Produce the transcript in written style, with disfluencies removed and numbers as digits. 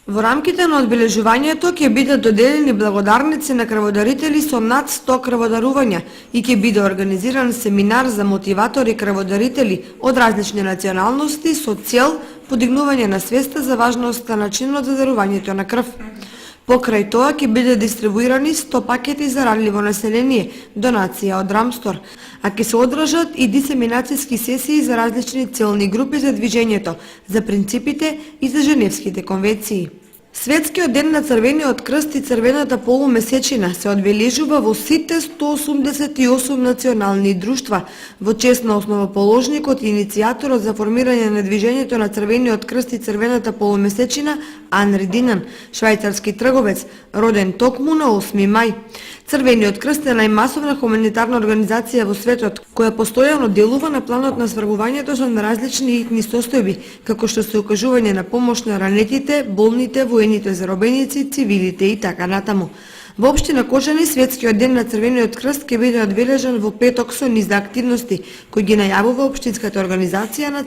Во рамките на одбележувањето ќе бидат доделени благодарници на крводарители со над 100 крводарувања и ќе биде организиран семинар за мотиватори крводарители од различни националности со цел подигнување на свеста за важноста на чинот за дарувањето на крв. Покрај тоа ќе биде дистрибуирани 100 пакети за ранливо население, донација од Рамстор, а ќе се одржат и дисеминацијски сесии за различни целни групи за движењето, за принципите и за Женевските конвенции. Светскиот ден на Црвениот крст и Црвената полумесечина се одбележува во сите 188 национални друштва во чест на основоположникот и иницијаторот за формирање на движењето на Црвениот крст и Црвената полумесечина Анри Динан, швајцарски трговец, роден токму на 8 мај. Црвениот крст е најмасовна хуманитарна организација во светот, која постојано делува на планот на свргувањето со различни итни состојби, како што се укажување на помош на ранетите, болните, воените заробеници, цивилите и така натаму. Во општина Кошани светскиот ден на Црвениот крст ќе биде одбележан во петок со низ активности, кои ги најавува општинската организација на